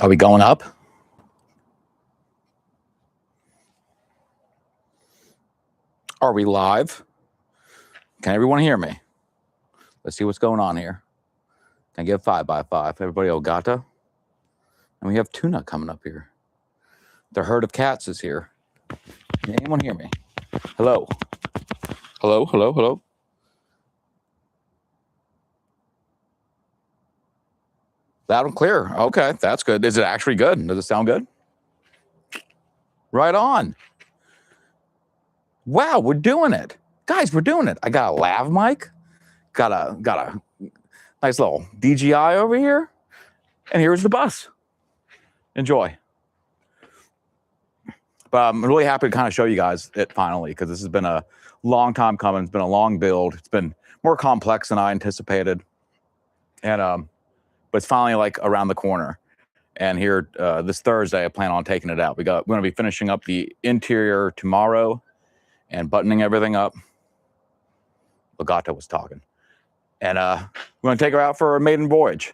Are we going up? Are we live? Can everyone hear me? Let's see what's going on here. Can I get a 5x5? Everybody Ogata? And we have Tuna coming up here. The herd of cats is here. Can anyone hear me? Hello? Hello, hello, hello? Loud and clear. Okay, that's good. Is it actually good? Does it sound good? Right on. Wow, we're doing it. Guys, we're doing it. I got a lav mic. Got a nice little DJI over here. And here's the bus. Enjoy. But I'm really happy to kind of show you guys it finally, because this has been a long time coming. It's been a long build. It's been more complex than I anticipated. And but it's finally like around the corner. And here this Thursday, I plan on taking it out. We're going to be finishing up the interior tomorrow and buttoning everything up. Legato was talking. And we're going to take her out for a maiden voyage.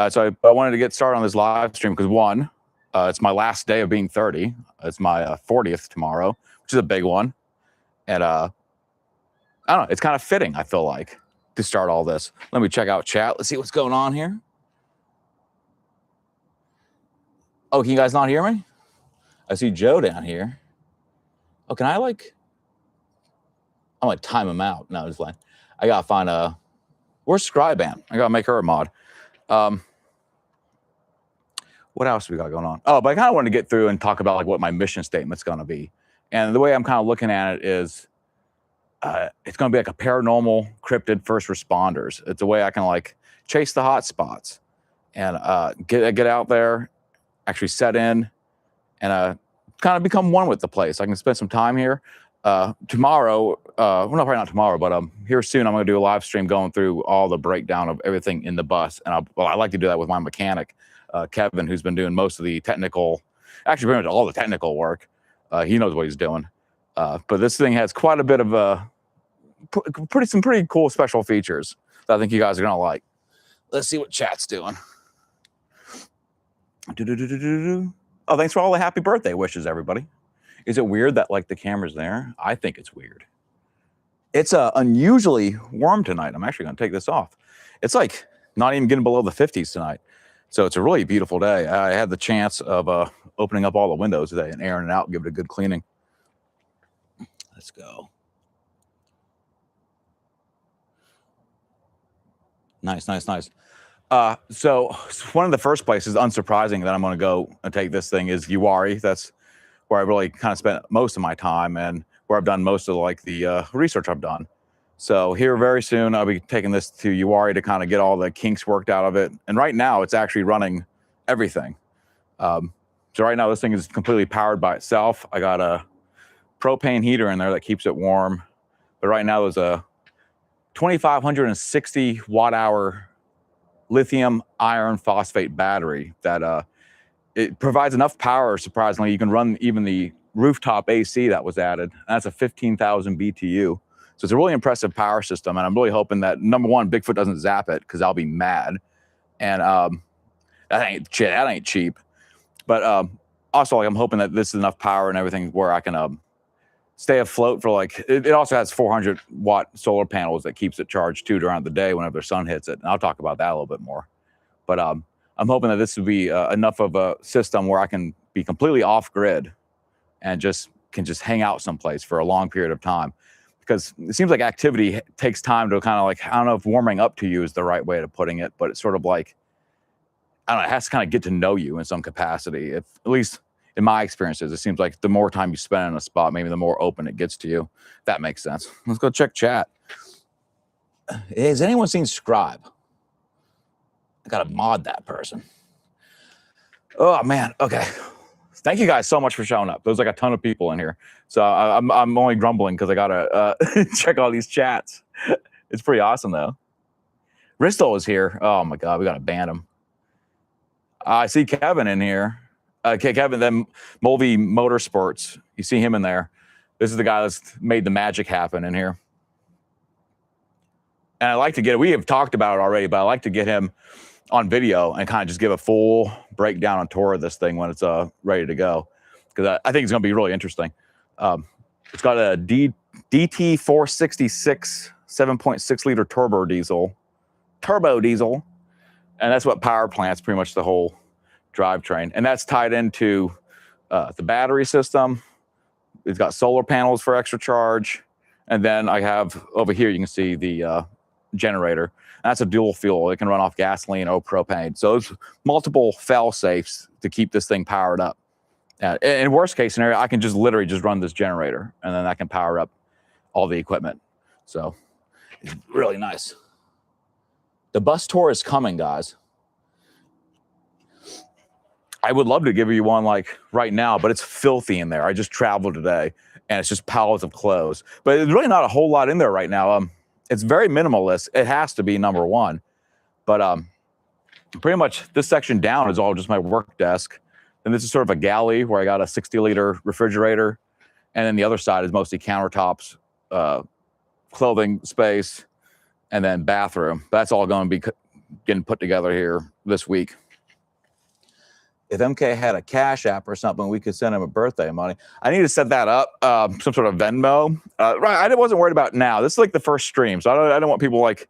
So I wanted to get started on this live stream because one, it's my last day of being 30. It's my 40th tomorrow, which is a big one. And I don't know, it's kind of fitting, I feel like, to start all this. Let me check out chat. Let's see what's going on here. Oh, can you guys not hear me? I see Joe down here. Oh, can I like... I'm like time him out. No, just like I gotta find a... Where's Scriban? I gotta make her a mod. What else we got going on? Oh, but I kind of want to get through and talk about like what my mission statement's going to be. And the way I'm kind of looking at it is it's going to be like a paranormal cryptid first responders. It's a way I can like chase the hot spots and get out there, actually set in and kind of become one with the place. I can spend some time here. Tomorrow, well, no, probably not tomorrow, but here soon I'm going to do a live stream going through all the breakdown of everything in the bus. And I like to do that with my mechanic. Kevin, who's been doing most of the technical, actually pretty much all the technical work. He knows what he's doing. But this thing has quite a bit of some pretty cool special features that I think you guys are gonna like. Let's see what chat's doing. Oh, thanks for all the happy birthday wishes, everybody. Is it weird that like the camera's there? I think it's weird. It's unusually warm tonight. I'm actually gonna take this off. It's like not even getting below the 50s tonight. So it's a really beautiful day. I had the chance of opening up all the windows today and airing it out, give it a good cleaning. Let's go. Nice, nice, nice. So one of the first places, unsurprising, that I'm going to go and take this thing is Uwari. That's where I really kind of spent most of my time and where I've done most of like the research I've done. So here very soon, I'll be taking this to Uwari to kind of get all the kinks worked out of it. And right now, it's actually running everything. So right now, this thing is completely powered by itself. I got a propane heater in there that keeps it warm. But right now, there's a 2,560 watt-hour lithium iron phosphate battery that it provides enough power, surprisingly. You can run even the rooftop AC that was added. And that's a 15,000 BTU. So it's a really impressive power system, and I'm really hoping that, number one, Bigfoot doesn't zap it, because I'll be mad. And that ain't cheap. But also, like, I'm hoping that this is enough power and everything where I can stay afloat for like... It also has 400-watt solar panels that keeps it charged, too, during the day whenever the sun hits it. And I'll talk about that a little bit more. But I'm hoping that this would be enough of a system where I can be completely off-grid and can just hang out someplace for a long period of time. Because it seems like activity takes time to kind of like, I don't know if warming up to you is the right way of putting it, but it's sort of like, I don't know, it has to kind of get to know you in some capacity. At least in my experiences, it seems like the more time you spend in a spot, maybe the more open it gets to you. If that makes sense. Let's go check chat. Has anyone seen Scribe? I gotta mod that person. Oh man, okay. Thank you guys so much for showing up. There's like a ton of people in here. So I'm only grumbling because I gotta check all these chats. It's pretty awesome though. Risto is here. Oh my God, we gotta ban him. I see Kevin in here. Okay, Kevin, then Mulvey Motorsports. You see him in there. This is the guy that's made the magic happen in here. And I like to get it. We have talked about it already, but I like to get him on video and kind of just give a full breakdown and tour of this thing when it's ready to go, because I think it's going to be really interesting. It's got a DT466 7.6 liter turbo diesel, and that's what power plants pretty much the whole drivetrain, and that's tied into the battery system. It's got solar panels for extra charge, and then I have over here you can see the generator. That's a dual fuel. It can run off gasoline or propane. So there's multiple fail safes to keep this thing powered up. In worst case scenario, I can just literally just run this generator, and then I can power up all the equipment. So it's really nice. The bus tour is coming, guys. I would love to give you one like right now, but it's filthy in there. I just traveled today, and it's just piles of clothes. But there's really not a whole lot in there right now. It's very minimalist. It has to be, number one. But pretty much this section down is all just my work desk. And this is sort of a galley where I got a 60-liter refrigerator. And then the other side is mostly countertops, clothing space, and then bathroom. That's all going to be getting put together here this week. If MK had a Cash App or something, we could send him a birthday money. I need to set that up, some sort of Venmo. Right, I wasn't worried about now. This is like the first stream, so I don't want people like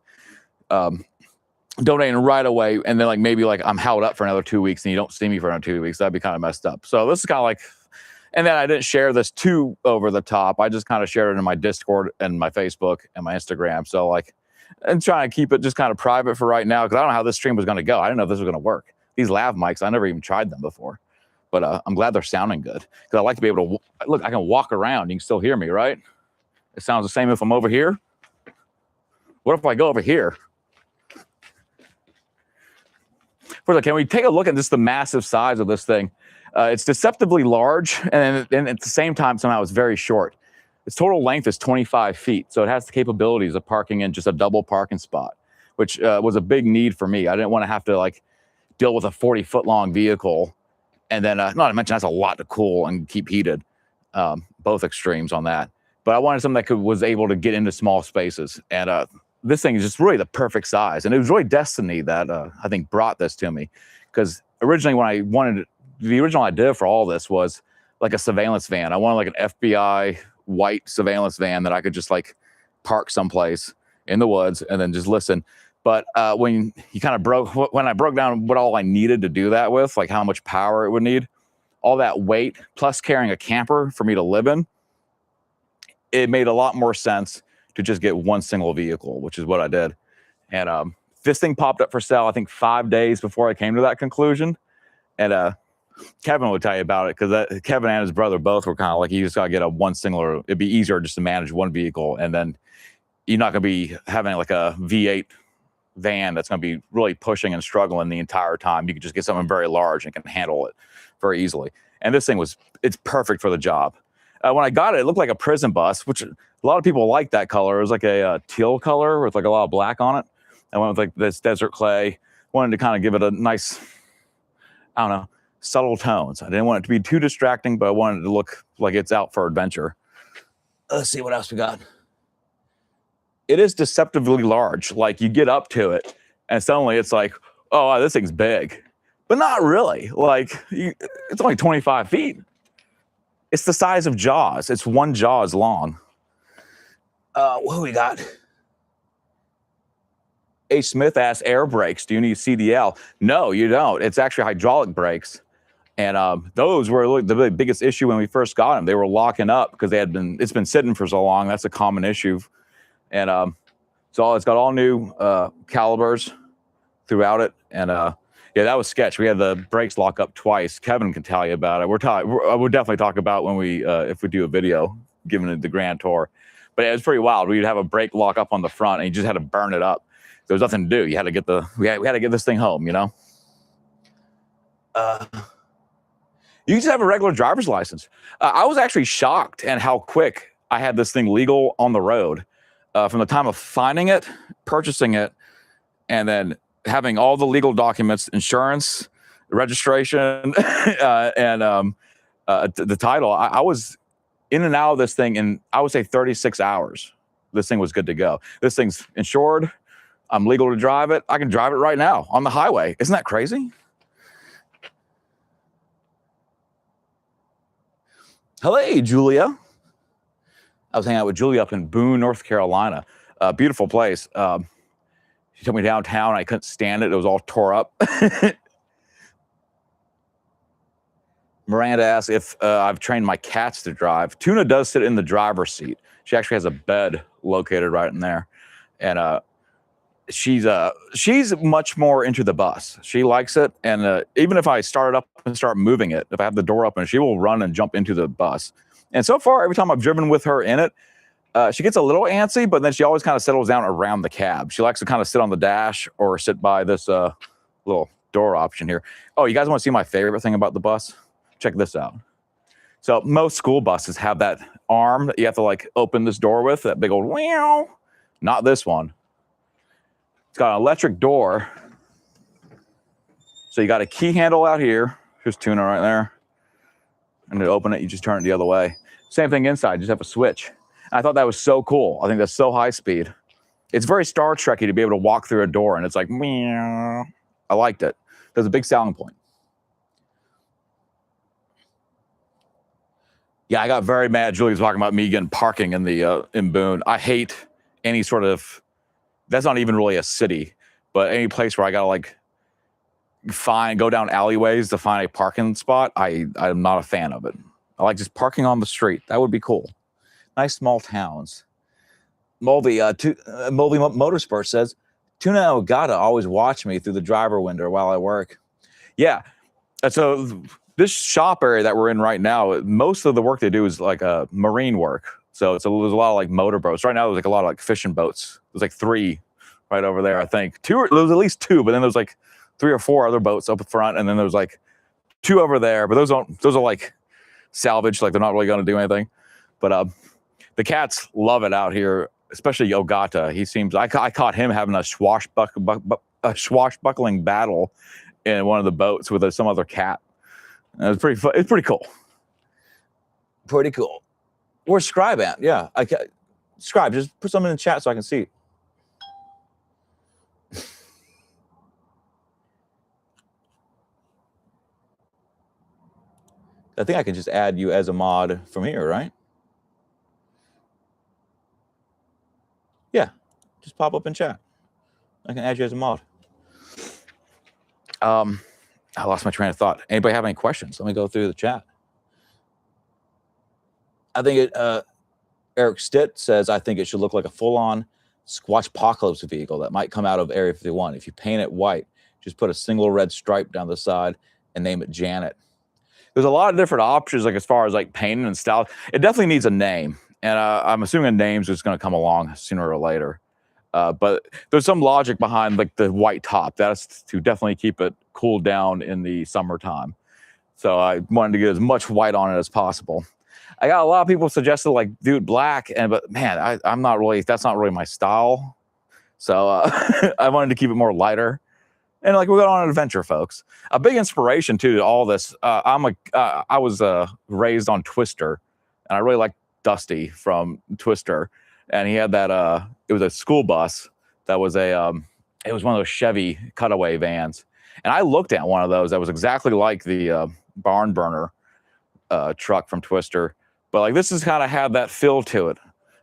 donating right away, and then like maybe like I'm held up for another 2 weeks and you don't see me for another 2 weeks. That'd be kind of messed up. So this is kind of like, and then I didn't share this too over the top. I just kind of shared it in my Discord and my Facebook and my Instagram. So like, I'm trying to keep it just kind of private for right now, because I don't know how this stream was going to go. I didn't know if this was going to work. These lav mics, I never even tried them before, but I'm glad they're sounding good, because I like to be able to look. I can walk around. You can still hear me, right? It sounds the same if I'm over here. What if I go over here? First, can we take a look at just the massive size of this thing? It's deceptively large, and at the same time, somehow it's very short. Its total length is 25 feet, so it has the capabilities of parking in just a double parking spot, which was a big need for me. I didn't want to have to like deal with a 40-foot long vehicle, and then not to mention that's a lot to cool and keep heated. Both extremes on that. But I wanted something that was able to get into small spaces, and this thing is just really the perfect size. And it was really Destiny that I think brought this to me, because originally when I wanted it, the original idea for all this was like a surveillance van. I wanted like an FBI white surveillance van that I could just like park someplace in the woods and then just listen. But when I broke down what all I needed to do that with, like how much power it would need, all that weight, plus carrying a camper for me to live in, it made a lot more sense to just get one single vehicle, which is what I did. And this thing popped up for sale, I think 5 days before I came to that conclusion. And Kevin will tell you about it, because Kevin and his brother both were kind of like, you just got to get a one singular. It'd be easier just to manage one vehicle, and then you're not going to be having like a V8 van that's going to be really pushing and struggling the entire time. You can just get something very large and can handle it very easily. And this thing it's perfect for the job. When I got it, it looked like a prison bus, which a lot of people like that color. It was like a teal color with like a lot of black on it. I went with like this desert clay. Wanted to kind of give it a nice, I don't know, subtle tones. I didn't want it to be too distracting, but I wanted it to look like it's out for adventure. Let's see what else we got. It is deceptively large. Like you get up to it and suddenly it's like, oh, wow, this thing's big, but not really. Like it's only 25 feet. It's the size of Jaws. It's one Jaws long. What do we got? A. Smith asks, air brakes, do you need CDL? No, you don't. It's actually hydraulic brakes. And those were the biggest issue when we first got them. They were locking up because it's been sitting for so long. That's a common issue. And so it's got all new calibers throughout it. And yeah, that was sketch. We had the brakes lock up twice. Kevin can tell you about it. I would definitely talk about when if we do a video giving it the grand tour. But yeah, it was pretty wild. We'd have a brake lock up on the front, and you just had to burn it up. There was nothing to do. You had to get we had to get this thing home, you know. You just have a regular driver's license. I was actually shocked at how quick I had this thing legal on the road. From the time of finding it, purchasing it, and then having all the legal documents, insurance, registration, and the title. I was in and out of this thing in, I would say, 36 hours. This thing was good to go. This thing's insured I'm legal to drive it. I can drive it right now on the highway. Isn't that crazy? Hello, Julia. I was hanging out with Julia up in Boone, North Carolina. Beautiful place. She took me downtown. I couldn't stand it. It was all tore up. Miranda asked if I've trained my cats to drive. Tuna does sit in the driver's seat. She actually has a bed located right in there. And she's much more into the bus. She likes it. And even if I start it up and start moving it, if I have the door open, she will run and jump into the bus. And so far, every time I've driven with her in it, she gets a little antsy, but then she always kind of settles down around the cab. She likes to kind of sit on the dash or sit by this little door option here. Oh, you guys want to see my favorite thing about the bus? Check this out. So most school buses have that arm that you have to like open this door with, that big old wow. Not this one. It's got an electric door. So you got a key handle out here. Here's Tuna right there. And to open it, you just turn it the other way. Same thing inside, you just have a switch. I thought that was so cool. I think that's so high speed. It's very Star Trek-y to be able to walk through a door and it's like, meow. I liked it. That's a big selling point. Yeah, I got very mad. Julia's talking about me getting parking in the in Boone. I hate any sort of, that's not even really a city, but any place where I gotta like go down alleyways to find a parking spot. I'm not a fan of it. I like just parking on the street. That would be cool. Nice small towns. Mulvey Motorsport says, Tuna Ogata always watch me through the driver window while I work. Yeah. So this shop area that we're in right now, most of the work they do is like marine work. So there's a lot of like motor boats. Right now there's like a lot of like fishing boats. There's like 3 right over there, I think. There was at least 2, but then there's like 3 or 4 other boats up front, and then there's like 2 over there. But those are like salvaged, like they're not really going to do anything. But the cats love it out here, especially Ogata. He seems, I caught him having a swashbuckling battle in one of the boats with some other cat. It's pretty fun. It's pretty cool. Pretty cool. Where's Scribe at? Yeah, Scribe, just put something in the chat so I can see. I think I can just add you as a mod from here, right? Yeah, just pop up in chat. I can add you as a mod. I lost my train of thought. Anybody have any questions? Let me go through the chat. I think Eric Stitt says, I think it should look like a full-on Squatchpocalypse vehicle that might come out of Area 51. If you paint it white, just put a single red stripe down the side and name it Janet. There's a lot of different options, like as far as like painting and style. It definitely needs a name, and I'm assuming a name's just going to come along sooner or later. But there's some logic behind like the white top. That's to definitely keep it cooled down in the summertime. So I wanted to get as much white on it as possible. I got a lot of people suggested like do it black, but man, I'm not really. That's not really my style. So I wanted to keep it more lighter. And like we're going on an adventure, folks. A big inspiration too to all this. I was raised on Twister, and I really like Dusty from Twister. And he had that. It was a school bus that was it was one of those Chevy cutaway vans. And I looked at one of those that was exactly like the barn burner truck from Twister, but like this has kind of had that feel to it.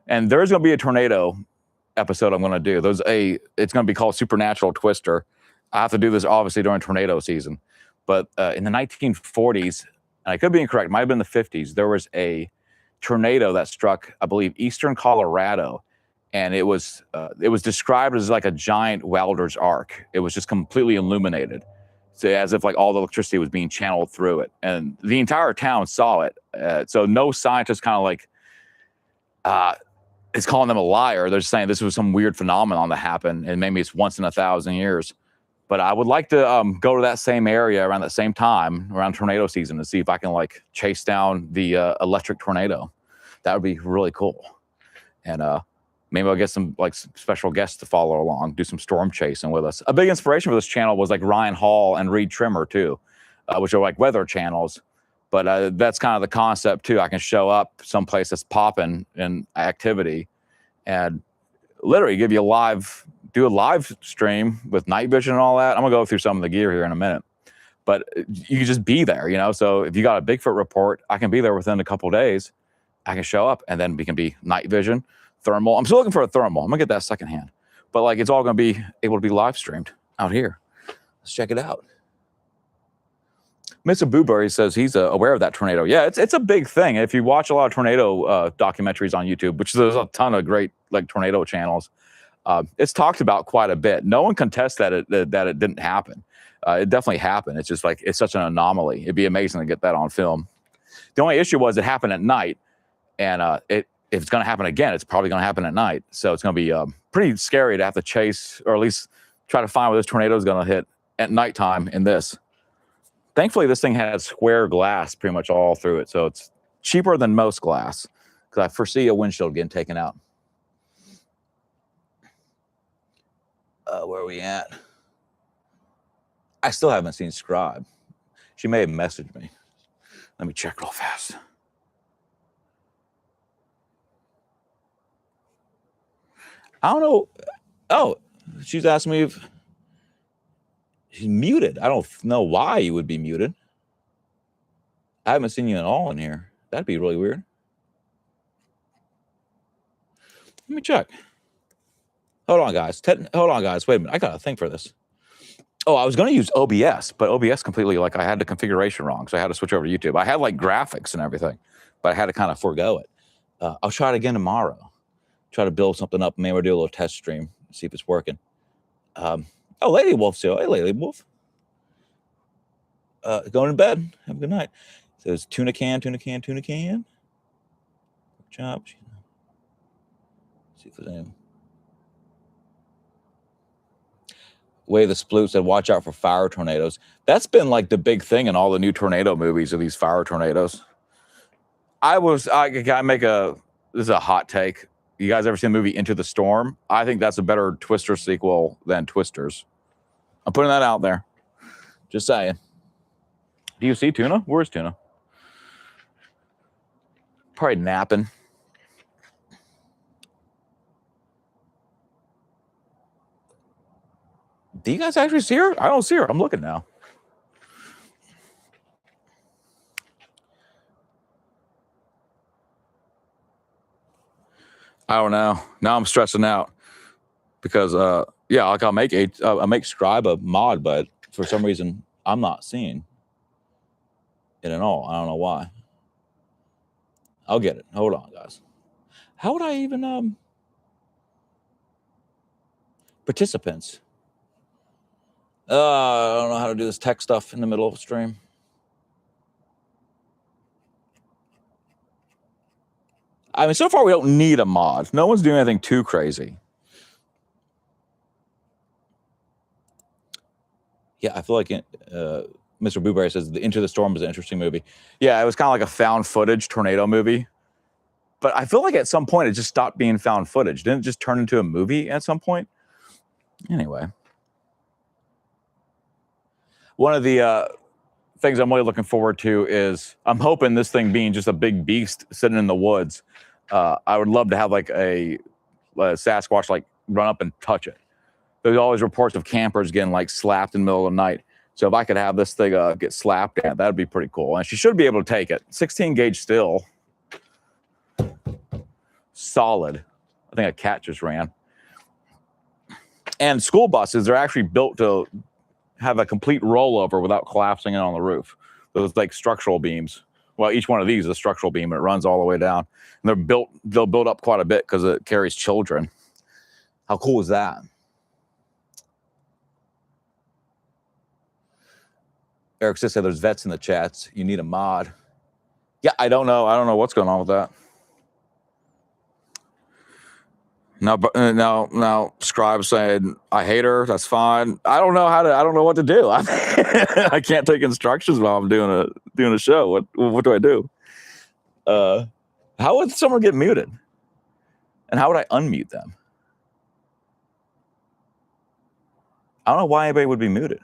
And there's going to be a tornado episode I'm going to do. It's going to be called Supernatural Twister. I have to do this obviously during tornado season, but in the 1940s, and I could be incorrect, it might have been the 50s, there was a tornado that struck, I believe, eastern Colorado, and it was described as like a giant welder's arc. It was just completely illuminated, so as if like all the electricity was being channeled through it, and the entire town saw it. So no scientist kind of like is calling them a liar. They're just saying this was some weird phenomenon that happened, and maybe it's once in 1,000 years. But I would like to go to that same area around that same time, around tornado season, to see if I can like chase down the electric tornado. That would be really cool. And maybe I'll get some like special guests to follow along, do some storm chasing with us. A big inspiration for this channel was like Ryan Hall and Reed Trimmer too, which are like weather channels. But that's kind of the concept too. I can show up someplace that's popping in activity and literally give you live do a live stream with night vision and all that. I'm gonna go through some of the gear here in a minute, but you can just be there, you know. So if you got a Bigfoot report, I can be there within a couple days. I can show up, and then we can be night vision, thermal. I'm still looking for a thermal. I'm gonna get that secondhand, but like it's all gonna be able to be live streamed out here. Let's check it out. Mr. Booberry says he's aware of that tornado. Yeah, it's a big thing. If you watch a lot of tornado documentaries on YouTube, which there's a ton of great like tornado channels, it's talked about quite a bit. No one contests that it didn't happen. It definitely happened. It's just like it's such an anomaly. It'd be amazing to get that on film. The only issue was it happened at night, and if it's going to happen again, it's probably going to happen at night. So it's going to be pretty scary to have to chase, or at least try to find where this tornado is going to hit at nighttime in this. Thankfully, this thing has square glass pretty much all through it, so it's cheaper than most glass, because I foresee a windshield getting taken out. Where are we at? I still haven't seen Scribe. She may have messaged me. Let me check real fast. I don't know. Oh, she's asking me if she's muted. I don't know why you would be muted. I haven't seen you at all in here. That'd be really weird. Let me check. Hold on, guys. Hold on, guys. Wait a minute. I got a thing for this. Oh, I was going to use OBS, but OBS completely, like, I had the configuration wrong, so I had to switch over to YouTube. I had, like, graphics and everything, but I had to kind of forego it. I'll try it again tomorrow. Try to build something up. Maybe we'll do a little test stream, see if it's working. Oh, Lady Wolf, still. Hey, Lady Wolf. Going to bed. Have a good night. So it's tuna can. Good job. See if there's any. Way the Sploot said, watch out for fire tornadoes. That's been like the big thing in all the new tornado movies, are these fire tornadoes. This is a hot take. You guys ever seen the movie Into the Storm? I think that's a better Twister sequel than Twisters. I'm putting that out there. Just saying. Do you see Tuna? Where's Tuna? Probably napping. Do you guys actually see her? I don't see her. I'm looking now. I don't know. Now I'm stressing out because yeah, like I'll make Scribe a mod, but for some reason I'm not seeing it at all. I don't know why. I'll get it. Hold on, guys. How would I even participants? I don't know how to do this tech stuff in the middle of a stream. I mean, so far we don't need a mod. No one's doing anything too crazy. Yeah, I feel like Mr. Booberry says the Into the Storm is an interesting movie. Yeah, it was kind of like a found footage tornado movie. But I feel like at some point it just stopped being found footage. Didn't it just turn into a movie at some point? Anyway. One of the things I'm really looking forward to is I'm hoping this thing being just a big beast sitting in the woods. I would love to have like a Sasquatch like run up and touch it. There's always reports of campers getting like slapped in the middle of the night. So if I could have this thing get slapped at, that'd be pretty cool. And she should be able to take it. 16 gauge still. Solid. I think a cat just ran. And school buses, they're actually built to have a complete rollover without collapsing in on the roof. Those like structural beams. Well, each one of these is a structural beam, and it runs all the way down. And they'll build up quite a bit because it carries children. How cool is that? Eric says there's vets in the chats. You need a mod. Yeah, I don't know. I don't know what's going on with that. Now, Scribe said, I hate her. That's fine. I don't know what to do. I can't take instructions while I'm doing a show. What do I do? How would someone get muted? And how would I unmute them? I don't know why anybody would be muted.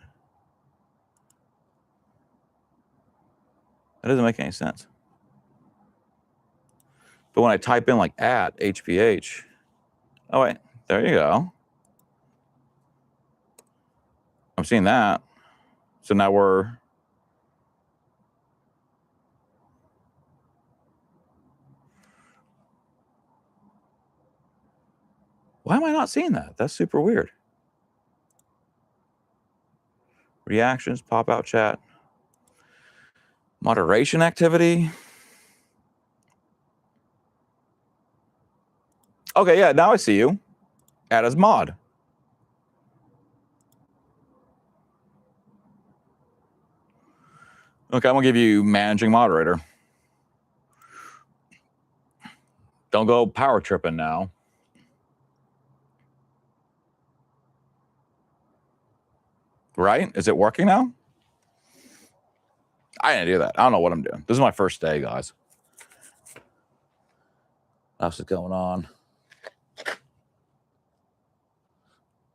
That doesn't make any sense. But when I type in like @HPH, oh wait, there you go. I'm seeing that. So now we're... Why am I not seeing that? That's super weird. Reactions, pop-out chat. Moderation activity. Okay, yeah, now I see you. Add as mod. Okay, I'm gonna give you managing moderator. Don't go power tripping now. Right? Is it working now? I didn't do that. I don't know what I'm doing. This is my first day, guys. What else is going on?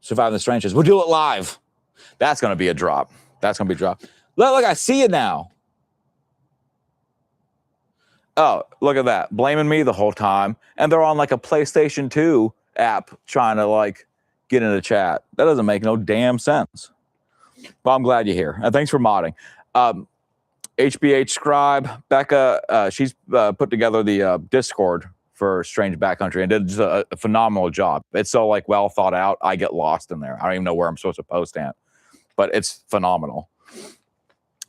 Surviving the Stranges. We'll do it live. That's going to be a drop. That's going to be a drop. Look, I see it now. Oh, look at that. Blaming me the whole time. And they're on like a PlayStation 2 app trying to like get in the chat. That doesn't make no damn sense. Well, I'm glad you're here. And thanks for modding. HBH Scribe, Becca, she's put together the Discord for Strange Backcountry and did just a phenomenal job. It's so like well thought out. I get lost in there. I don't even know where I'm supposed to post at, but it's phenomenal.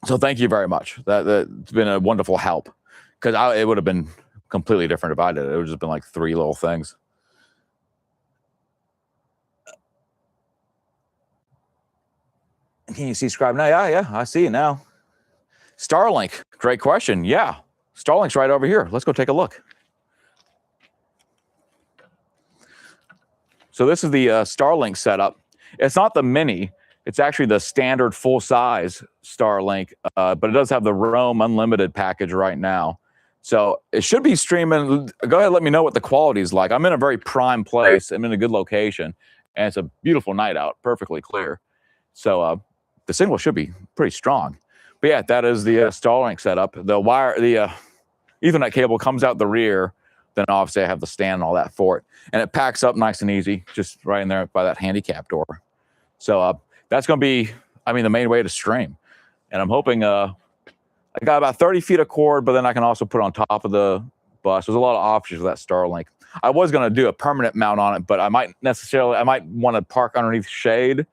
So thank you very much. That's been a wonderful help, because it would have been completely different if I did it. It would have just been like 3 little things. Can you see Scribe now? Yeah, I see it now. Starlink, great question. Yeah, Starlink's right over here. Let's go take a look. So this is the Starlink setup. It's not the mini. It's actually the standard full-size Starlink, but it does have the Roam Unlimited package right now. So it should be streaming. Go ahead and let me know what the quality is like. I'm in a very prime place. I'm in a good location, and it's a beautiful night out, perfectly clear. So the signal should be pretty strong. But yeah, that is the Starlink setup. The wire, the Ethernet cable comes out the rear. Then obviously I have the stand and all that for it. And it packs up nice and easy, just right in there by that handicap door. So that's going to be, the main way to stream. And I'm hoping, I got about 30 feet of cord, but then I can also put on top of the bus. There's a lot of options with that Starlink. I was going to do a permanent mount on it, but I might want to park underneath shade,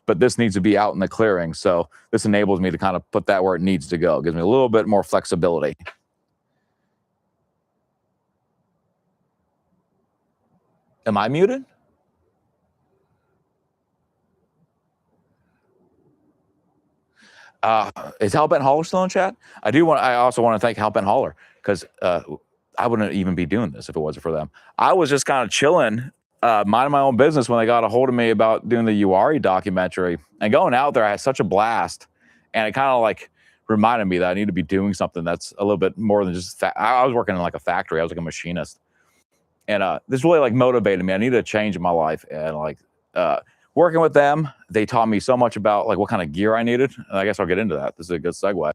but this needs to be out in the clearing. So this enables me to kind of put that where it needs to go. It gives me a little bit more flexibility. Am I muted? Is Hellbent Holler still in chat? I also want to thank Hellbent Holler, because I wouldn't even be doing this if it wasn't for them. I was just kind of chilling, minding my own business when they got a hold of me about doing the Uari documentary. And going out there, I had such a blast. And it kind of like reminded me that I need to be doing something that's a little bit more than just... I was working in like a factory. I was like a machinist. And this really like motivated me. I needed a change in my life. And like working with them, they taught me so much about like what kind of gear I needed. And I guess I'll get into that. This is a good segue,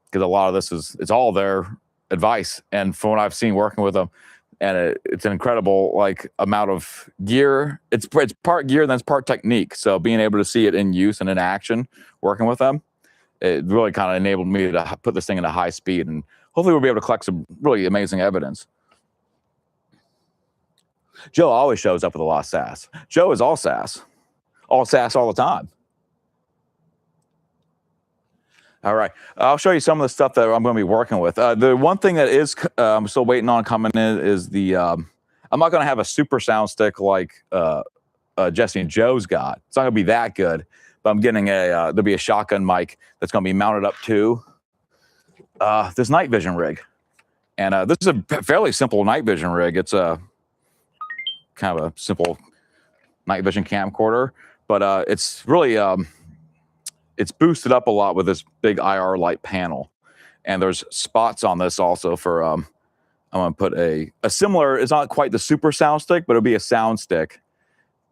because a lot of this it's all their advice. And from what I've seen working with them, and it's an incredible like amount of gear. It's part gear, then it's part technique. So being able to see it in use and in action, working with them, it really kind of enabled me to put this thing into high speed. And hopefully we'll be able to collect some really amazing evidence. Joe always shows up with a lot of sass. Joe is all sass all the time. All right, I'll show you some of the stuff that I'm going to be working with. The one thing that is I'm still waiting on coming in is the I'm not going to have a super sound stick like Jesse and Joe's got. It's not going to be that good, but I'm getting there'll be a shotgun mic that's going to be mounted up to this night vision rig. And this is a fairly simple night vision rig. It's a kind of a simple night vision camcorder, but it's really it's boosted up a lot with this big IR light panel. And there's spots on this also for I'm gonna put a similar, it's not quite the super sound stick, but it'll be a sound stick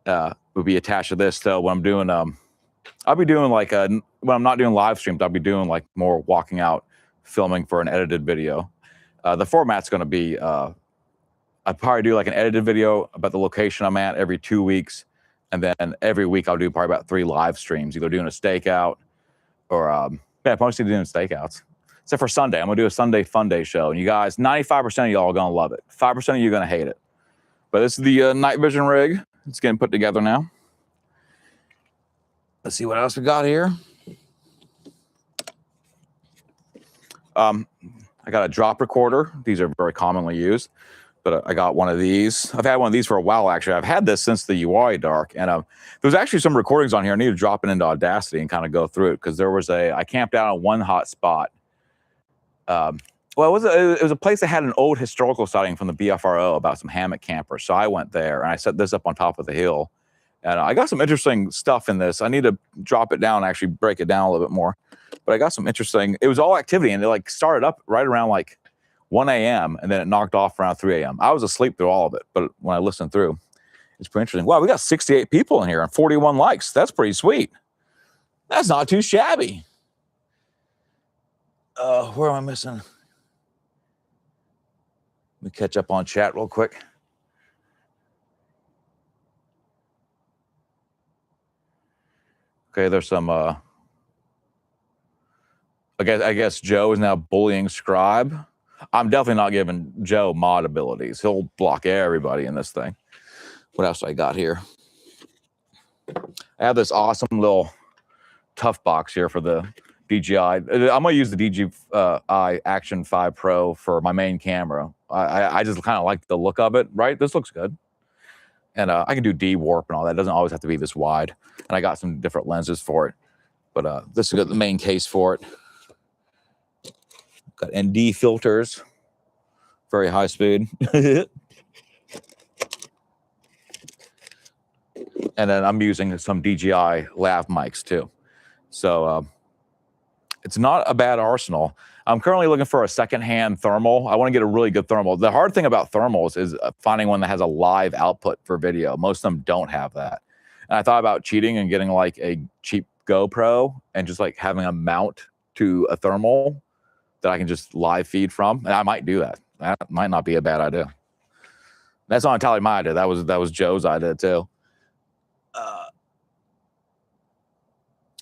will be attached to this. So when I'm doing I'll be doing like when I'm not doing live streams, I'll be doing like more walking out filming for an edited video. The format's going to be I'd probably do like an edited video about the location I'm at every 2 weeks. And then every week I'll do probably about 3 live streams, either doing a stakeout or mostly doing stakeouts. Except for Sunday. I'm gonna do a Sunday Fun Day show. And you guys, 95% of y'all are gonna love it. 5% of you are gonna hate it. But this is the night vision rig. It's getting put together now. Let's see what else we got here. I got a drop recorder. These are very commonly used, but I got one of these. I've had one of these for a while, actually. I've had this since the UI Dark, and there's actually some recordings on here. I need to drop it into Audacity and kind of go through it, because there was I camped out on one hot spot. Well, it was a place that had an old historical sighting from the BFRO about some hammock campers. So I went there and I set this up on top of the hill, and I got some interesting stuff in this. I need to drop it down and actually break it down a little bit more. But I got some interesting, it was all activity, and it like started up right around like 1 a.m. and then it knocked off around 3 a.m. I was asleep through all of it, but when I listened through, it's pretty interesting. Wow, we got 68 people in here and 41 likes. That's pretty sweet. That's not too shabby. Where am I missing? Let me catch up on chat real quick. Okay, there's some I guess Joe is now bullying Scribe. I'm definitely not giving Joe mod abilities. He'll block everybody in this thing. What else do I got here? I have this awesome little tough box here for the DJI. I'm going to use the DJI Action 5 Pro for my main camera. I just kind of like the look of it, right? This looks good. And I can do D-warp and all that. It doesn't always have to be this wide. And I got some different lenses for it. But this is the main case for it. Got ND filters. Very high speed. And then I'm using some DJI lav mics too. So it's not a bad arsenal. I'm currently looking for a secondhand thermal. I want to get a really good thermal. The hard thing about thermals is finding one that has a live output for video. Most of them don't have that. And I thought about cheating and getting like a cheap GoPro and just like having a mount to a thermal that I can just live feed from. And I might do that. That might not be a bad idea. That's not entirely my idea. That was Joe's idea too.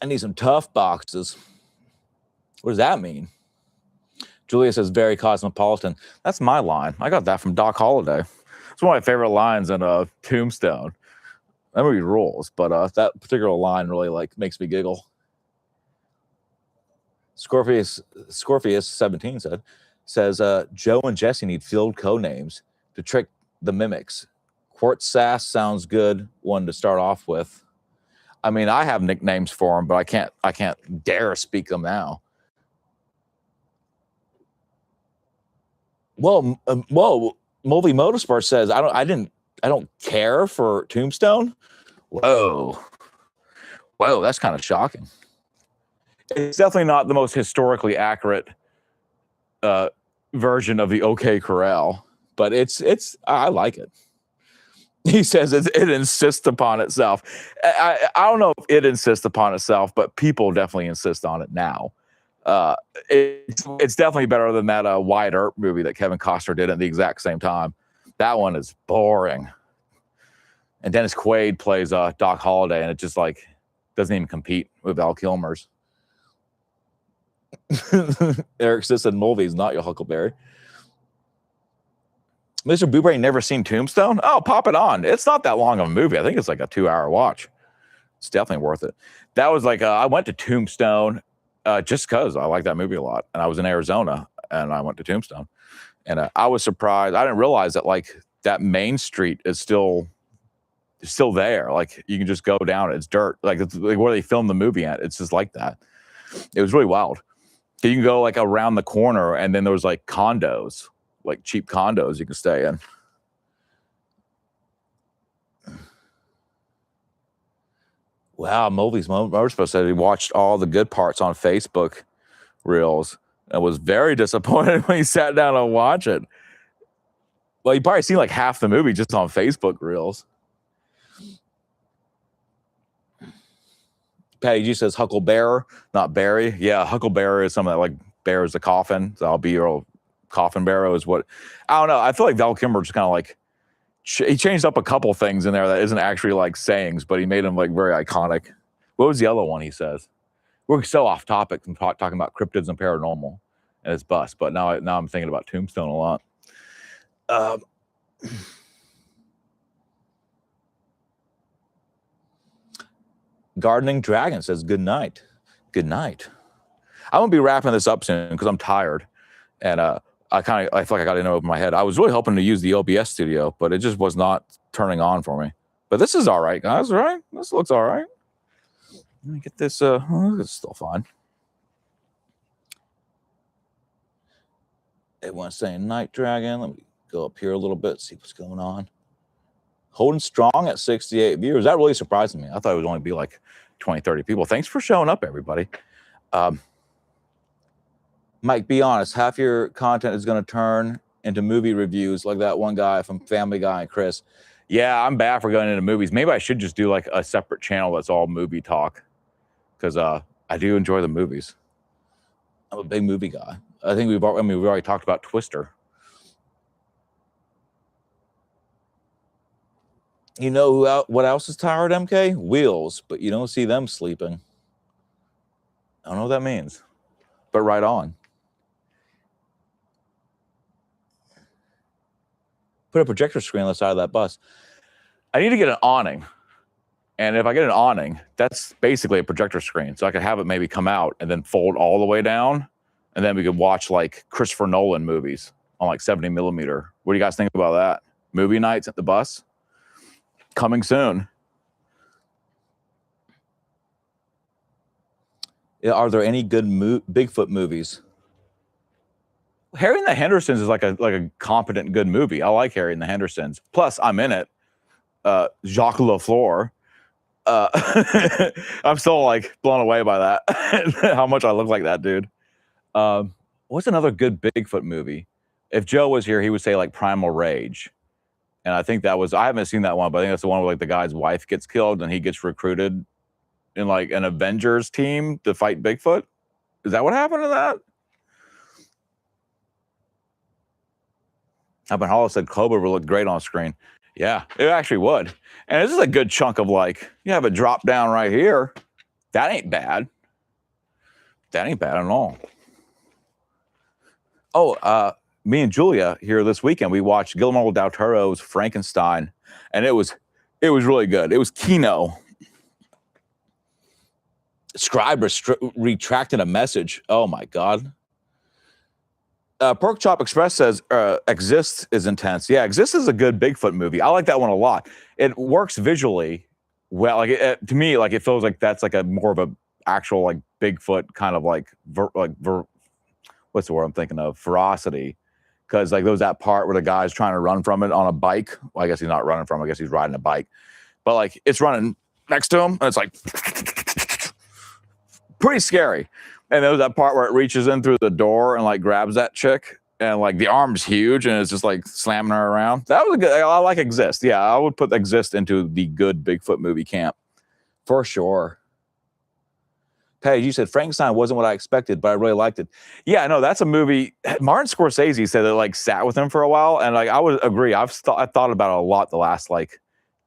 I need some tough boxes. What does that mean? Julia says very cosmopolitan. That's my line. I got that from Doc Holliday. It's one of my favorite lines in Tombstone. That movie rules, but that particular line really like makes me giggle. Scorpius 17 says Joe and Jesse need field code names to trick the mimics. Quartz Sass sounds good one to start off with. I mean, I have nicknames for them, but I can't dare speak them now. Well, Mulvey Motorsport says I don't care for Tombstone. Whoa, that's kind of shocking. It's definitely not the most historically accurate version of the OK Corral, but I like it. He says it insists upon itself. I don't know if it insists upon itself, but people definitely insist on it now. It's definitely better than that Wyatt Earp movie that Kevin Costner did at the exact same time. That one is boring. And Dennis Quaid plays Doc Holliday, and it just like doesn't even compete with Val Kilmer's. Eric says Mulvey's not your Huckleberry. Mr. Boobrain never seen Tombstone? Oh, pop it on. It's not that long of a movie. I think it's like a 2-hour watch. It's definitely worth it. That was like, I went to Tombstone just because I like that movie a lot. And I was in Arizona and I went to Tombstone. And I was surprised. I didn't realize that like that main street is still there. Like you can just go down. It's dirt. Like it's like where they filmed the movie at. It's just like that. It was really wild. So you can go like around the corner and then there was like condos. Like cheap condos you can stay in. Wow, Mulvey's Motorsport said he watched all the good parts on Facebook Reels and was very disappointed when he sat down and watched it. Well, you probably seen like half the movie just on Facebook Reels. Patty G says Hucklebearer, not Barry. Yeah, Hucklebearer is something that like bears the coffin. So I'll be your old coffin bearer is what I don't know. I feel like Val Kilmer just kind of like he changed up a couple things in there that isn't actually like sayings, but he made them like very iconic. What was the other one he says? We're so off topic from talking about cryptids and paranormal and its bust, but now I'm thinking about Tombstone a lot. Gardening Dragon says good night. Good night. I'm gonna be wrapping this up soon because I'm tired, and I feel like I got it over my head. I was really hoping to use the OBS studio, but it just was not turning on for me. But this is all right, guys. Right? This looks all right. Let me get this. It's still fine. Everyone's saying Night Dragon. Let me go up here a little bit, see what's going on. Holding strong at 68 viewers. That really surprised me. I thought it would only be like 20, 30 people. Thanks for showing up, everybody. Mike, be honest. Half your content is going to turn into movie reviews like that one guy from Family Guy and Chris. Yeah, I'm bad for going into movies. Maybe I should just do like a separate channel that's all movie talk because I do enjoy the movies. I'm a big movie guy. I think we've already talked about Twister. You know what else is tired, MK? Wheels, but you don't see them sleeping. I don't know what that means, but right on. Put a projector screen on the side of that bus. I need to get an awning. And if I get an awning, that's basically a projector screen. So I could have it maybe come out and then fold all the way down. And then we could watch like Christopher Nolan movies on like 70 millimeter. What do you guys think about that? Movie nights at the bus? Coming soon. Are there any good Bigfoot movies? Harry and the Hendersons is like a competent, good movie. I like Harry and the Hendersons. Plus, I'm in it. Jacques Lafleur. I'm still like blown away by that. How much I look like that dude. What's another good Bigfoot movie? If Joe was here, he would say like Primal Rage. And I think that was, I haven't seen that one, but I think that's the one where like the guy's wife gets killed and he gets recruited in like an Avengers team to fight Bigfoot. Is that what happened to that? Ben Hollow said Cobra would look great on screen. Yeah, it actually would. And this is a good chunk of like, you have a drop down right here. That ain't bad. That ain't bad at all. Oh, me and Julia here this weekend, we watched Guillermo del Toro's Frankenstein, and it was really good. It was Kino. Scribe retracted a message. Oh my God. Pork Chop Express says Exist is intense. Yeah, Exist is a good Bigfoot movie. I like that one a lot. It works visually well. Like to me, like it feels like that's like a more of a actual like Bigfoot kind of like what's the word I'm thinking of? Ferocity. Because like there was that part where the guy's trying to run from it on a bike. Well, I guess he's not running from it. I guess he's riding a bike. But like it's running next to him and it's like pretty scary. And there was that part where it reaches in through the door and like grabs that chick and like the arm's huge and it's just like slamming her around. That was a good, I like Exist. Yeah, I would put Exist into the good Bigfoot movie camp for sure. Paige, you said Frankenstein wasn't what I expected, but I really liked it. Yeah, no, that's a movie. Martin Scorsese said it like sat with him for a while, and like I would agree. I thought about it a lot the last like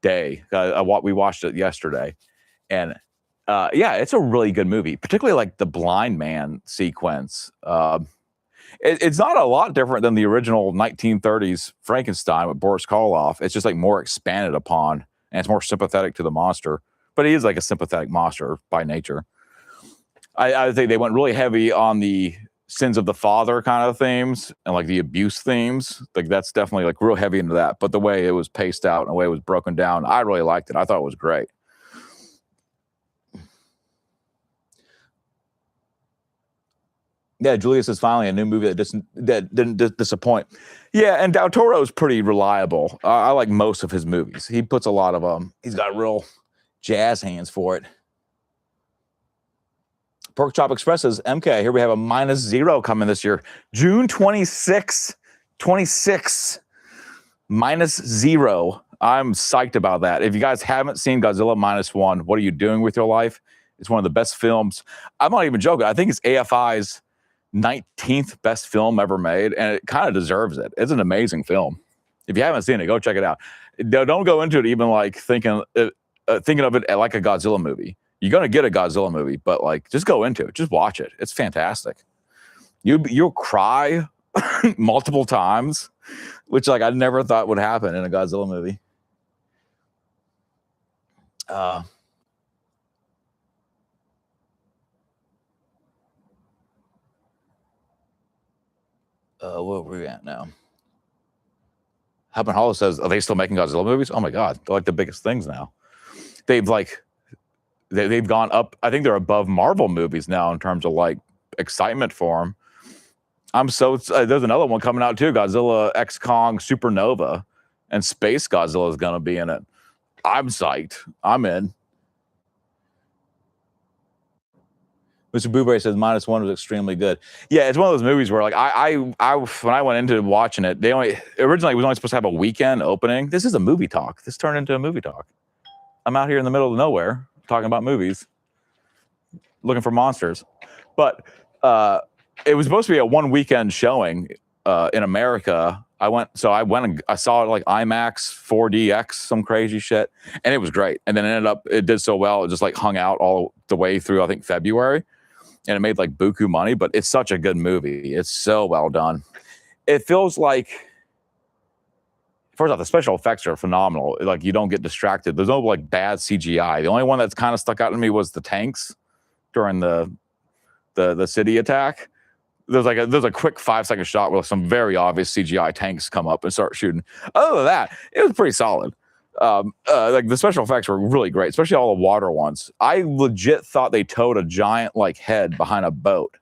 day. We watched it yesterday, and yeah, it's a really good movie. Particularly like the blind man sequence. It's not a lot different than the original 1930s Frankenstein with Boris Karloff. It's just like more expanded upon, and it's more sympathetic to the monster. But he is like a sympathetic monster by nature. I think they went really heavy on the sins of the father kind of themes and like the abuse themes. Like that's definitely like real heavy into that. But the way it was paced out and the way it was broken down, I really liked it. I thought it was great. Yeah, Julia says finally a new movie that didn't disappoint. Yeah, and Del Toro is pretty reliable. I like most of his movies. He puts a lot of them. He's got real jazz hands for it. Pork Chop Express says, MK, here we have a -0 coming this year. June 26, -0. I'm psyched about that. If you guys haven't seen Godzilla -1, what are you doing with your life? It's one of the best films. I'm not even joking. I think it's AFI's 19th best film ever made, and it kind of deserves it. It's an amazing film. If you haven't seen it, go check it out. Don't go into it even like thinking of it like a Godzilla movie. You're gonna get a Godzilla movie, but like just go into it, just watch it. It's fantastic. You'll cry multiple times, which like I never thought would happen in a Godzilla movie. Where are we at now? Happen Hollow says, are they still making Godzilla movies? Oh my god, they're like the biggest things now. They've gone up. I think they're above Marvel movies now in terms of like excitement for them. There's another one coming out too, Godzilla X Kong Supernova, and Space Godzilla is gonna be in it. I'm psyched. I'm in. Mr. Booberry says -1 was extremely good. Yeah, it's one of those movies where like I when I went into watching it, originally it was only supposed to have a weekend opening. This is a movie talk. This turned into a movie talk. I'm out here in the middle of nowhere talking about movies, looking for monsters. But it was supposed to be a one weekend showing in America. I went and I saw it like IMAX 4DX, some crazy shit, and it was great. And then it did so well, it just like hung out all the way through I think February. And it made like buku money, but it's such a good movie. It's so well done. It feels like, first off, the special effects are phenomenal. Like you don't get distracted. There's no like bad CGI. The only one that's kind of stuck out to me was the tanks during the city attack. There's a quick 5-second shot where some very obvious CGI tanks come up and start shooting. Other than that, it was pretty solid. Like the special effects were really great, especially all the water ones. I legit thought they towed a giant like head behind a boat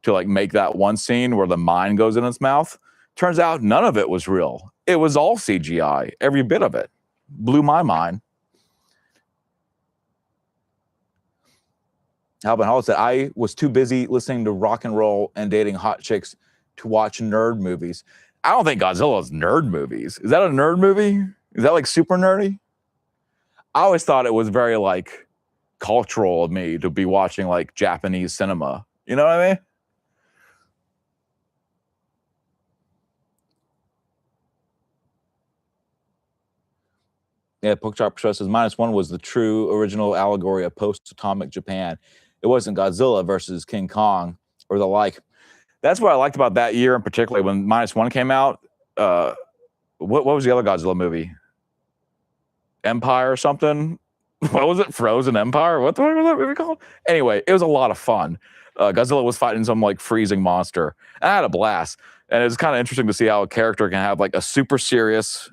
to like make that one scene where the mine goes in its mouth. Turns out none of it was real. It was all CGI. Every bit of it blew my mind. Alvin Hall said, I was too busy listening to rock and roll and dating hot chicks to watch nerd movies. I don't think Godzilla's nerd movies. Is that a nerd movie? Is that like super nerdy? I always thought it was very like cultural of me to be watching like Japanese cinema. You know what I mean? Yeah, Porkchop Show says -1 was the true original allegory of post-atomic Japan. It wasn't Godzilla versus King Kong or the like. That's what I liked about that year in particular when -1 came out. What was the other Godzilla movie? Empire or something? What was it? Frozen Empire? What the fuck was that movie called? Anyway, it was a lot of fun. Godzilla was fighting some like freezing monster. I had a blast. And it's kind of interesting to see how a character can have like a super serious,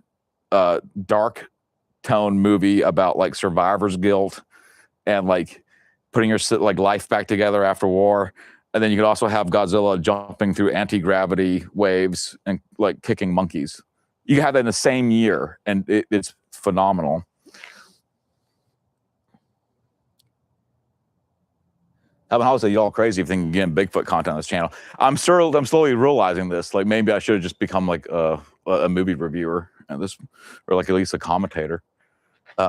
dark tone movie about like survivor's guilt and like putting your like life back together after war. And then you could also have Godzilla jumping through anti-gravity waves and like kicking monkeys. You have that in the same year, and it's phenomenal. Alvin Hollis said, "You all crazy if thinking again Bigfoot content on this channel." I'm slowly realizing this. Like maybe I should have just become like a movie reviewer and or like at least a commentator.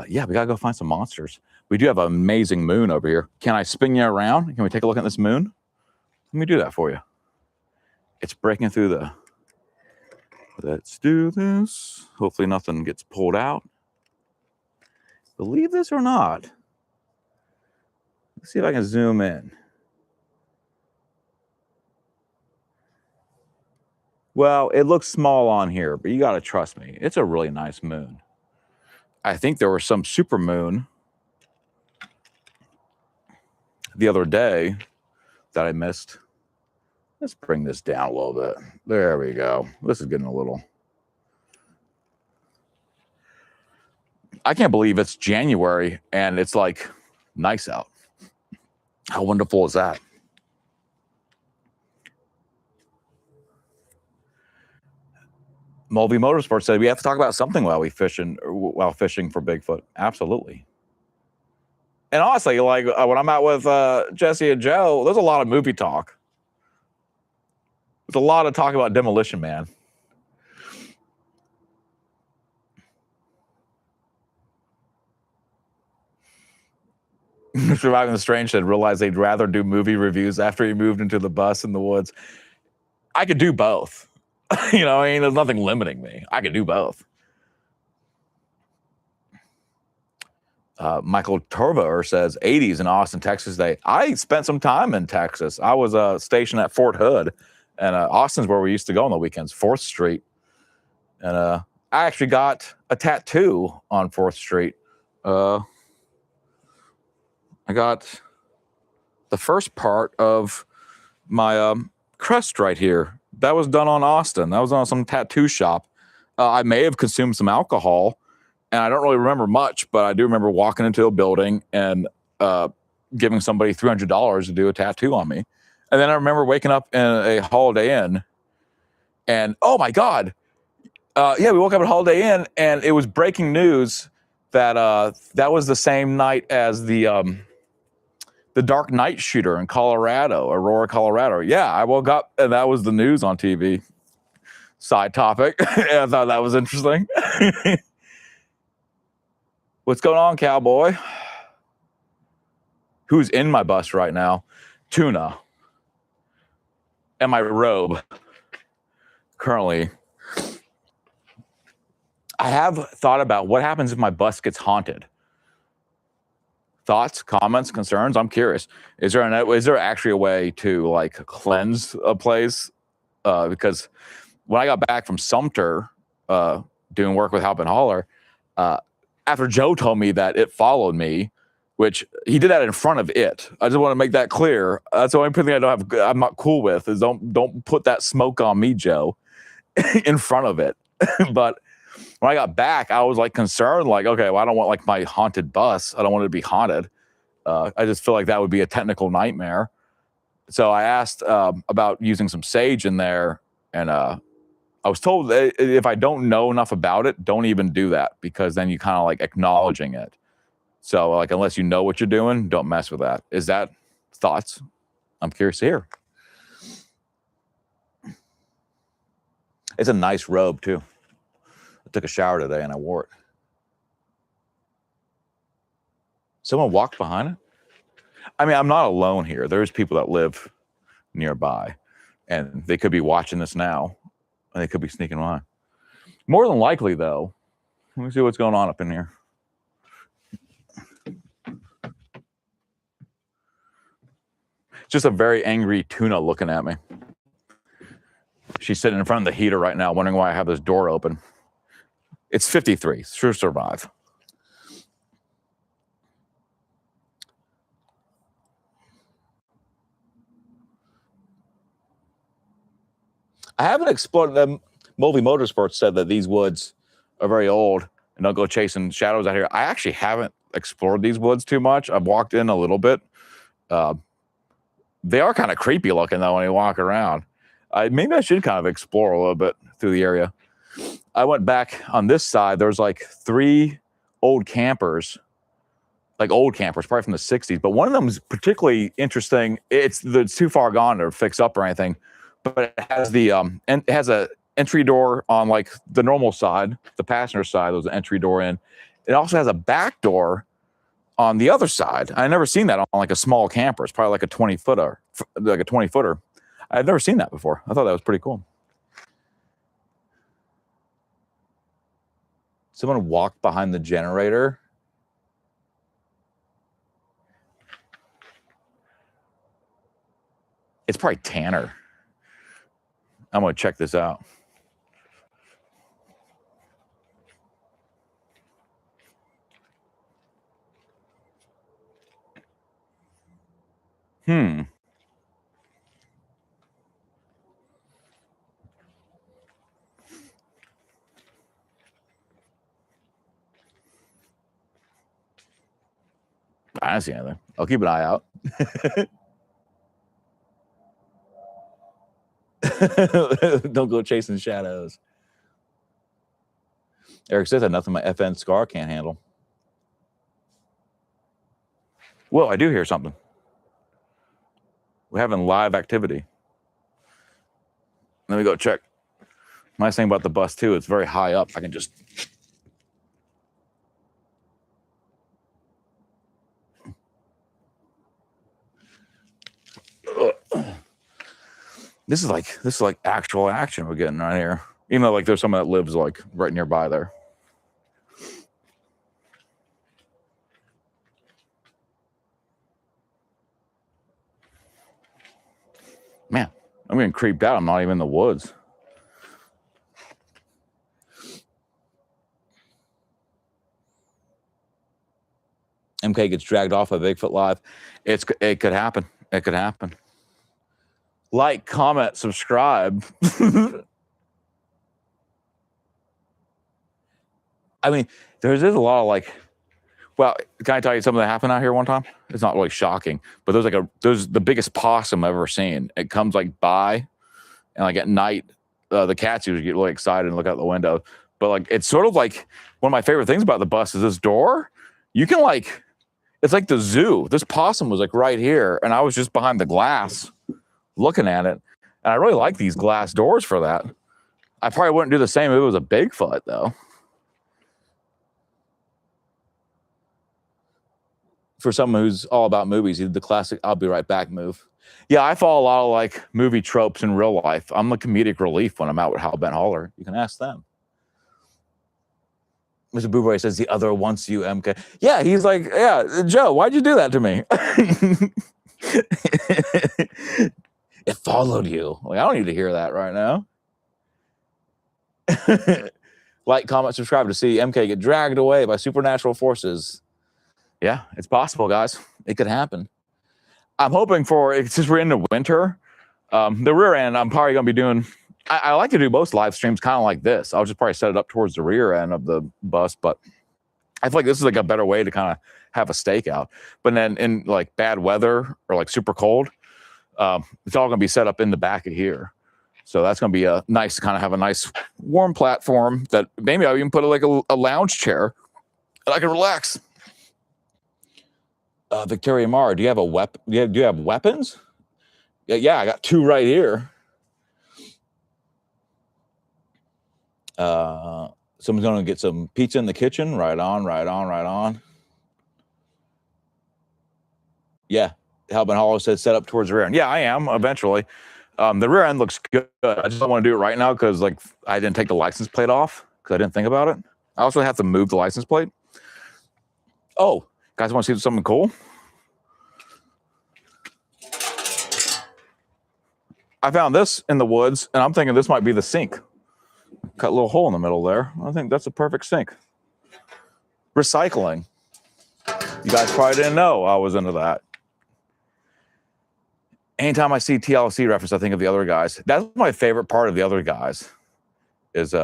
Yeah, we gotta go find some monsters. We do have an amazing moon over here. Can I spin you around? Can we take a look at this moon? Let me do that for you. It's breaking through the. Let's do this. Hopefully nothing gets pulled out. Believe this or not. Let's see if I can zoom in. Well, it looks small on here, but you got to trust me. It's a really nice moon. I think there was some super moon the other day that I missed. Let's bring this down a little bit. There we go. This is getting a little. I can't believe it's January and it's like nice out. How wonderful is that? Mulvey Motorsports said we have to talk about something while fishing for Bigfoot. Absolutely. And honestly, like when I'm out with Jesse and Joe, there's a lot of movie talk. There's a lot of talk about Demolition Man. Surviving the Strange said, realized they'd rather do movie reviews after he moved into the bus in the woods. I could do both. You know, I mean, there's nothing limiting me. I could do both. Michael Torver says 80s in Austin, Texas. I spent some time in Texas. I was stationed at Fort Hood, and Austin's where we used to go on the weekends, 4th Street. And I actually got a tattoo on 4th Street. I got the first part of my crest right here. That was done on Austin. That was on some tattoo shop. I may have consumed some alcohol, and I don't really remember much, but I do remember walking into a building and giving somebody $300 to do a tattoo on me. And then I remember waking up in a Holiday Inn, and oh my God. Yeah, we woke up at Holiday Inn, and it was breaking news that that was the same night as the Dark Knight shooter in Colorado, Aurora, Colorado. Yeah, I woke up, and that was the news on TV. Side topic. I thought that was interesting. What's going on, cowboy? Who's in my bus right now? Tuna. And my robe. Currently. I have thought about what happens if my bus gets haunted. Thoughts, comments, concerns? I'm curious. Is there actually a way to like cleanse a place? Because when I got back from Sumter, doing work with Help and Holler, after Joe told me that it followed me, which he did that in front of it. I just want to make that clear. That's the only thing I'm not cool with is don't put that smoke on me, Joe, in front of it. But when I got back, I was like concerned, like, okay, well, I don't want like my haunted bus. I don't want it to be haunted. I just feel like that would be a technical nightmare. So I asked about using some sage in there, and I was told that if I don't know enough about it, don't even do that, because then you kind of like acknowledging it. So like, unless you know what you're doing, don't mess with that. Is that thoughts? I'm curious to hear. It's a nice robe too. I took a shower today and I wore it. Someone walked behind it? I mean, I'm not alone here. There's people that live nearby, and they could be watching this now, and they could be sneaking by. More than likely, though, let me see what's going on up in here. Just a very angry tuna looking at me. She's sitting in front of the heater right now, wondering why I have this door open. It's 53. She'll survive. I haven't explored them. Mulvey Motorsports said that these woods are very old and don't go chasing shadows out here. I actually haven't explored these woods too much. I've walked in a little bit. They are kind of creepy looking, though, when you walk around. Maybe I should kind of explore a little bit through the area. I went back on this side. There's like 3 old campers, probably from the 60s. But one of them is particularly interesting. It's too far gone to fix up or anything, but it has it has a entry door on like the normal side, the passenger side. There's an entry door in. It also has a back door on the other side. I never seen that on like a small camper. It's probably like a 20-footer, I've never seen that before. I thought that was pretty cool. Someone walked behind the generator. It's probably Tanner. I'm going to check this out. I don't see anything. I'll keep an eye out. Don't go chasing shadows. Eric says that nothing my FN Scar can't handle. Whoa, I do hear something. We're having live activity. Let me go check. Nice thing about the bus, too, it's very high up. I can just... This is like actual action we're getting right here. Even though like there's someone that lives like right nearby there. Man, I'm getting creeped out. I'm not even in the woods. MK gets dragged off by Bigfoot Live. It could happen. It could happen. Like, comment, subscribe. I mean, there's a lot of like, well, can I tell you something that happened out here one time? It's not really shocking, but there's the biggest possum I've ever seen. It comes like by, and like at night, the cats usually get really excited and look out the window. But like, it's sort of like one of my favorite things about the bus is this door. You can like, it's like the zoo. This possum was like right here, and I was just behind the glass looking at it. And I really like these glass doors for that. I probably wouldn't do the same if it was a Bigfoot, though. For someone who's all about movies, he did the classic "I'll be right back" move. Yeah, I follow a lot of like movie tropes in real life. I'm the comedic relief when I'm out with Hal Ben Holler. You can ask them. Mr. Booboy says the other wants you, MK. Yeah, he's like, yeah, Joe, why'd you do that to me? It followed you. Like, I don't need to hear that right now. Like, comment, subscribe to see MK get dragged away by supernatural forces. Yeah, it's possible, guys. It could happen. I'm hoping for, since we're into winter, the rear end, I'm probably going to be doing, I like to do most live streams kind of like this. I'll just probably set it up towards the rear end of the bus, but I feel like this is like a better way to kind of have a stakeout. But then in like bad weather or like super cold, it's all going to be set up in the back of here. So that's going to be a nice to kind of have a nice warm platform that maybe I'll even put like a lounge chair and I can relax. Victoria Mar, do you have a weapon? Do you have weapons? Yeah, I got two right here. Someone's going to get some pizza in the kitchen. Right on. Yeah, Hal Ben Holler said set up towards the rear end. Yeah, I am eventually. The rear end looks good. I just don't want to do it right now because like I didn't take the license plate off because I didn't think about it. I also have to move the license plate. Oh, guys want to see something cool? I found this in the woods, and I'm thinking this might be the sink. Cut a little hole in the middle there. I think that's a perfect sink. Recycling. You guys probably didn't know I was into that. Anytime I see TLC reference, I think of The Other Guys. That's my favorite part of The Other Guys is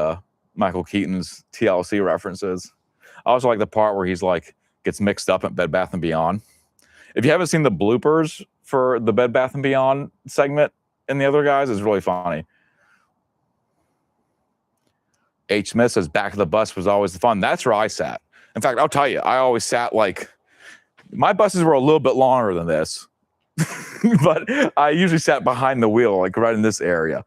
Michael Keaton's TLC references. I also like the part where he's like, gets mixed up at Bed Bath & Beyond. If you haven't seen the bloopers for the Bed Bath & Beyond segment in The Other Guys, it's really funny. H. Smith says, back of the bus was always the fun. That's where I sat. In fact, I'll tell you, I always sat like, my buses were a little bit longer than this, but I usually sat behind the wheel, like right in this area.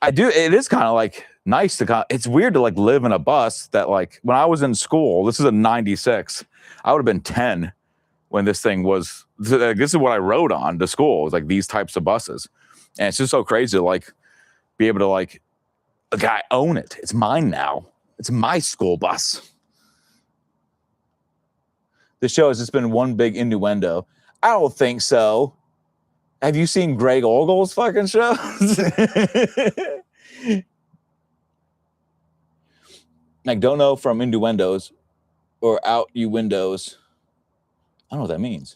It is kind of like nice to it's weird to like live in a bus that like when I was in school, this is a 96, I would have been 10 when this thing was, this is what I rode on to school. It was like these types of buses. And it's just so crazy to like be able to like, a guy own it. It's mine now. It's my school bus. This show has just been one big innuendo. I don't think so. Have you seen Greg Orgle's fucking shows? Like, don't know from innuendos or out you windows. I don't know what that means.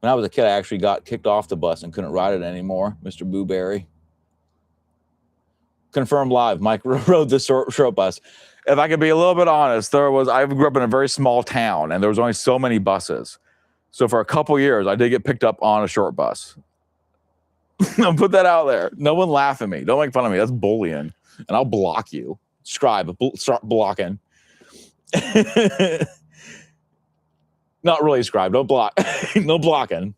When I was a kid, I actually got kicked off the bus and couldn't ride it anymore, Mr. Booberry. Confirmed live, Mike rode the short bus. If I could be a little bit honest, I grew up in a very small town and there was only so many buses. So for a couple years, I did get picked up on a short bus. I'll put that out there. No one laugh at me. Don't make fun of me. That's bullying. And I'll block you. Scribe, start blocking. Not really Scribe. Don't block. No blocking.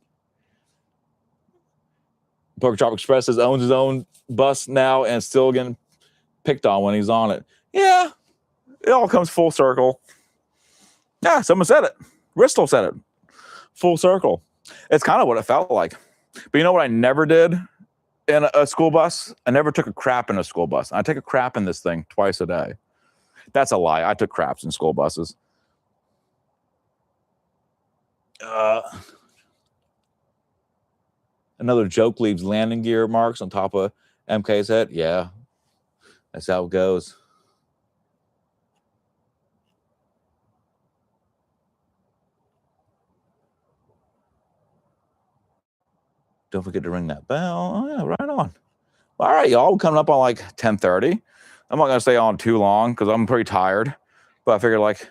Pork Chop Express owns his own bus now and still getting picked on when he's on it. Yeah, it all comes full circle. Yeah, someone said it. Bristol said it. Full circle. It's kind of what it felt like. But you know what I never did in a school bus? I never took a crap in a school bus. I take a crap in this thing twice a day. That's a lie. I took craps in school buses. Another joke leaves landing gear marks on top of MK's head. Yeah, that's how it goes. Don't forget to ring that bell. Oh, yeah, right on. All right, y'all. We're coming up on like 10:30. I'm not going to stay on too long because I'm pretty tired. But I figured like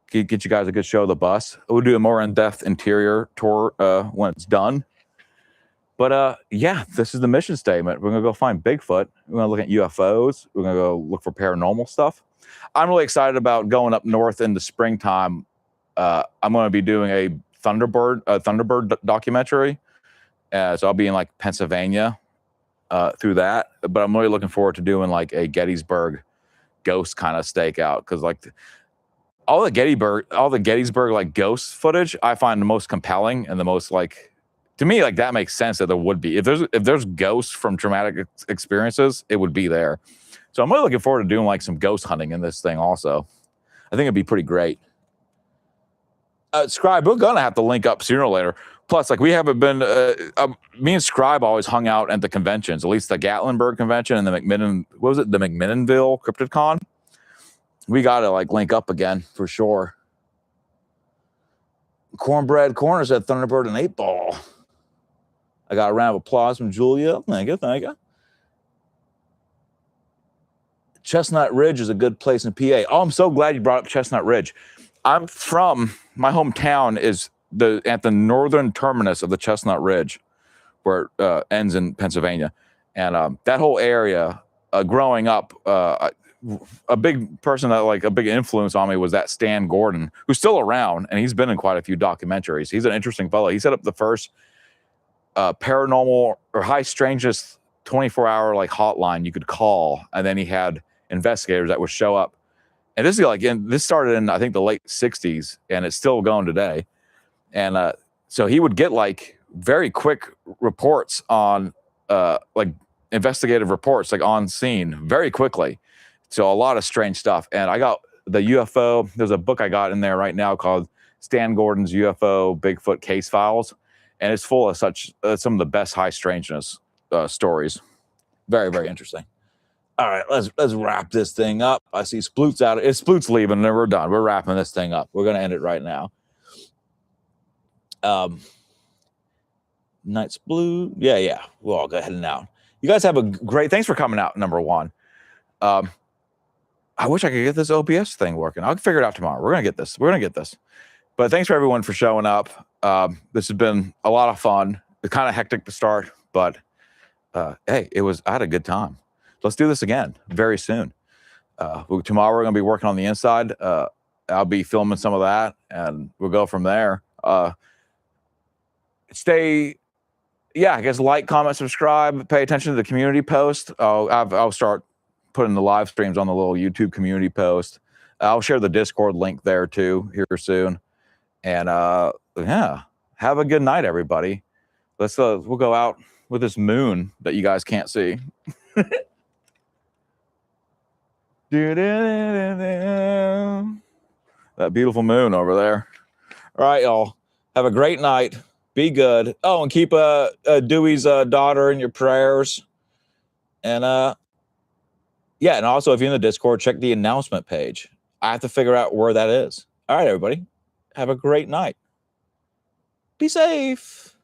get you guys a good show of the bus. We'll do a more in-depth interior tour when it's done. But yeah, this is the mission statement. We're going to go find Bigfoot. We're going to look at UFOs. We're going to go look for paranormal stuff. I'm really excited about going up north in the springtime. I'm going to be doing a Thunderbird documentary. So I'll be in like Pennsylvania through that. But I'm really looking forward to doing like a Gettysburg ghost kind of stakeout because like all the Gettysburg like ghost footage I find the most compelling and the most like to me like that makes sense that there would be if there's ghosts from traumatic experiences, it would be there. So I'm really looking forward to doing like some ghost hunting in this thing also. I think it'd be pretty great. Scribe, we're gonna have to link up sooner or later. Plus, like we haven't been. Me and Scribe always hung out at the conventions, at least the Gatlinburg convention and the McMinnon. What was it? The McMinnonville CryptidCon. We gotta like link up again for sure. Cornbread Corner said Thunderbird and 8-Ball. I got a round of applause from Julia. Thank you, thank you. Chestnut Ridge is a good place in PA. Oh, I'm so glad you brought up Chestnut Ridge. I'm from my hometown is at the northern terminus of the Chestnut Ridge, where it ends in Pennsylvania, and that whole area. Growing up, a big person that like a big influence on me was that Stan Gordon, who's still around, and he's been in quite a few documentaries. He's an interesting fellow. He set up the first paranormal or high strangeness 24-hour like hotline you could call, and then he had investigators that would show up. And this is like this started in I think the late 60s, and it's still going today. And so he would get like very quick reports on like investigative reports like on scene very quickly. So a lot of strange stuff. And I got the UFO. There's a book I got in there right now called Stan Gordon's UFO Bigfoot Case Files, and it's full of such some of the best high strangeness stories. Very, very interesting. All right, let's wrap this thing up. I see Sploot's out. Sploot's leaving, and then we're done. We're wrapping this thing up. We're gonna end it right now. Night Sploot. Yeah. We'll all go ahead and out. You guys have a great. Thanks for coming out. Number one. I wish I could get this OBS thing working. I'll figure it out tomorrow. We're gonna get this. But thanks for everyone for showing up. This has been a lot of fun. It's kind of hectic to start, but hey, I had a good time. Let's do this again very soon. Tomorrow we're gonna be working on the inside. I'll be filming some of that, and we'll go from there. I guess like, comment, subscribe, pay attention to the community post. I'll start putting the live streams on the little YouTube community post. I'll share the Discord link there too here soon. And yeah, have a good night, everybody. We'll go out with this moon that you guys can't see. That beautiful moon over there. All right, y'all. Have a great night. Be good. Oh, and keep Dewey's daughter in your prayers. And yeah, and also if you're in the Discord, check the announcement page. I have to figure out where that is. All right, everybody. Have a great night. Be safe.